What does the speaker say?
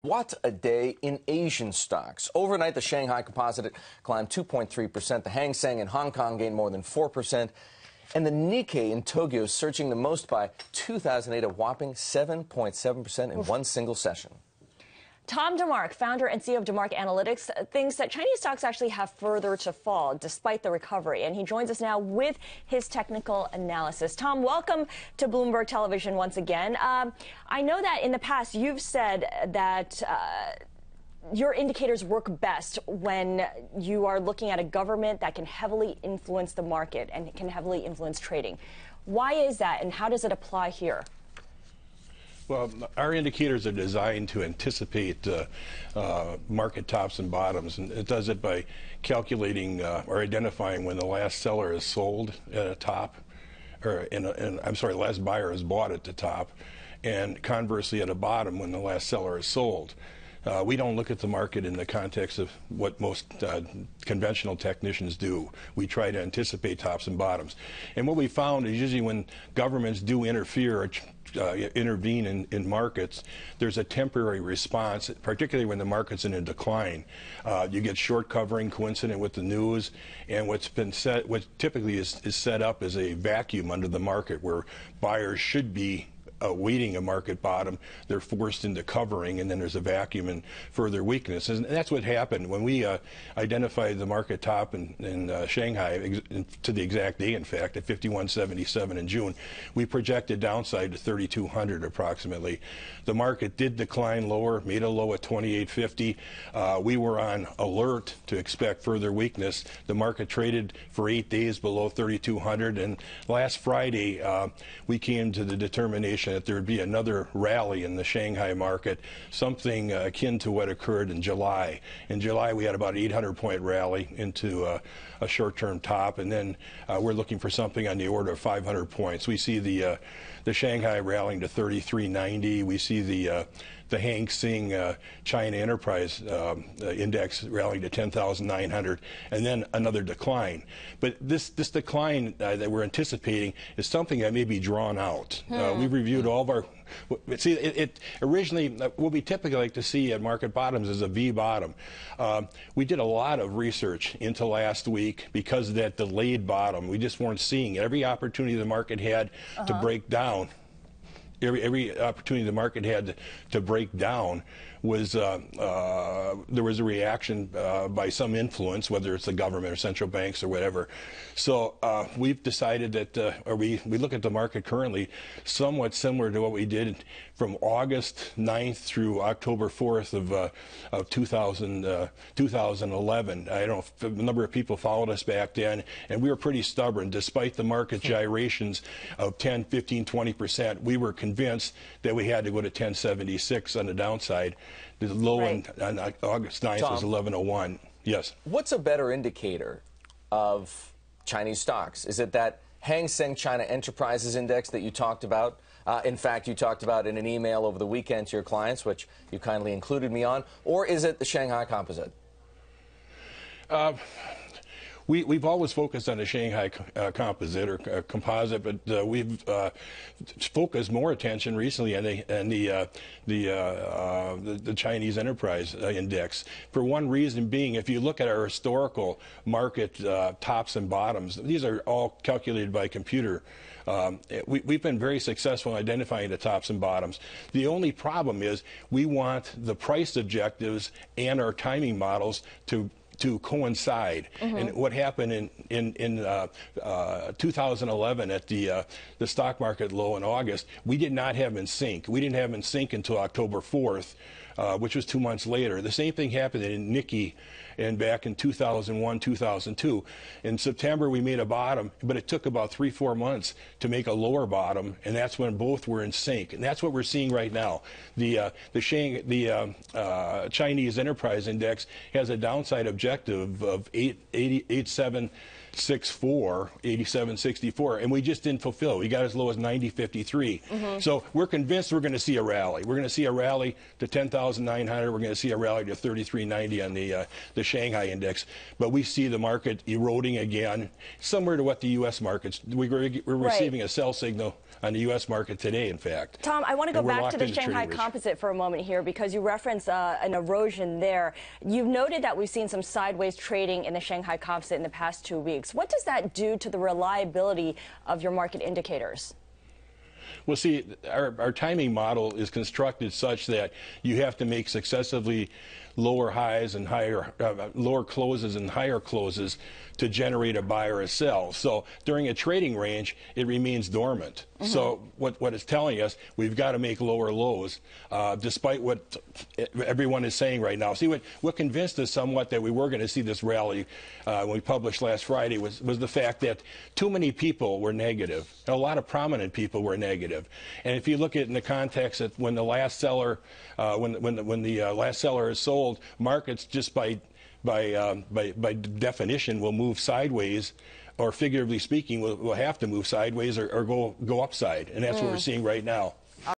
What a day in Asian stocks. Overnight, the Shanghai Composite climbed 2.3%. The Hang Seng in Hong Kong gained more than 4%. And the Nikkei in Tokyo surging the most by 2008, a whopping 7.7% in one single session. Tom Demark, founder and CEO of Demark Analytics, thinks that Chinese stocks actually have further to fall despite the recovery. And he joins us now with his technical analysis. Tom, welcome to Bloomberg Television once again. I know that in the past you've said that your indicators work best when you are looking at a government that can heavily influence the market and can heavily influence trading. Why is that, and how does it apply here? Well, our indicators are designed to anticipate market tops and bottoms, and it does it by calculating or identifying when the last seller is sold at a top, or last buyer is bought at the top, and conversely at a bottom when the last seller is sold. We don't look at the market in the context of what most conventional technicians do. We try to anticipate tops and bottoms. And what we found is usually when governments do interfere or intervene in markets, there's a temporary response, particularly when the market's in a decline. You get short covering coincident with the news, and what typically is set up as a vacuum under the market where buyers should be awaiting a market bottom. They're forced into covering, and then there's a vacuum and further weakness. And that's what happened when we identified the market top in Shanghai to the exact day, in fact, at 51.77 in June. We projected downside to 3,200 approximately. The market did decline lower, made a low at 28.50. We were on alert to expect further weakness. The market traded for 8 days below 3,200, and last Friday we came to the determination that there would be another rally in the Shanghai market, something akin to what occurred in July. In July, we had about an 800-point rally into a short-term top, and then we're looking for something on the order of 500 points. We see the Shanghai rallying to 33.90. We see the Hang Seng China Enterprise Index rallying to 10,900, and then another decline. But this decline that we're anticipating is something that may be drawn out. We've reviewed all of our. Originally, what we typically like to see at market bottoms is a V bottom. We did a lot of research into last week because of that delayed bottom. We just weren't seeing every opportunity the market had to break down. Every opportunity the market had to break down was there was a reaction by some influence, whether it's the government or central banks or whatever. So we've decided that, or we look at the market currently somewhat similar to what we did from August 9th through October 4th of 2011. I don't know if a number of people followed us back then, and we were pretty stubborn. Despite the market gyrations of 10, 15, 20%, we were convinced that we had to go to 1076 on the downside. The low on August 9th was 1101. Yes. What's a better indicator of Chinese stocks? Is it that Hang Seng China Enterprises Index that you talked about? In fact, you talked about in an email over the weekend to your clients, which you kindly included me on. Or is it the Shanghai Composite? We've always focused on the Shanghai Composite or Composite, but we've focused more attention recently on the Chinese Enterprise Index. For one reason being, if you look at our historical market tops and bottoms, these are all calculated by computer. We've been very successful in identifying the tops and bottoms. The only problem is we want the price objectives and our timing models to coincide. And what happened in 2011 at the stock market low in August, we did not have in sync. We didn't have in sync until October 4th, which was 2 months later. The same thing happened in Nikkei and back in 2001, 2002. In September, we made a bottom, but it took about 3-4 months to make a lower bottom, and that's when both were in sync. And that's what we're seeing right now. The Chinese Enterprise Index has a downside objective of 887 6.4, 87.64, and we just didn't fulfill. We got as low as 90.53. So we're convinced we're going to see a rally. We're going to see a rally to 10,900. We're going to see a rally to 33.90 on the Shanghai index. But we see the market eroding again, similar to what the U.S. markets. We're receiving a sell signal on the U.S. market today, in fact. Tom, I want to go back to the Shanghai Composite for a moment here because you referenced an erosion there. You've noted that we've seen some sideways trading in the Shanghai Composite in the past 2 weeks. What does that do to the reliability of your market indicators? Well, see, our timing model is constructed such that you have to make successively lower highs and lower closes and higher closes to generate a buy or a sell. So during a trading range, it remains dormant. So what it's telling us, we've got to make lower lows, despite what everyone is saying right now. See, what convinced us somewhat that we were going to see this rally when we published last Friday was the fact that too many people were negative. A lot of prominent people were negative. And if you look at it in the context that when the last seller, when the last seller is sold, markets just by definition will move sideways, or figuratively speaking will have to move sideways or go upside, and that's what we're seeing right now.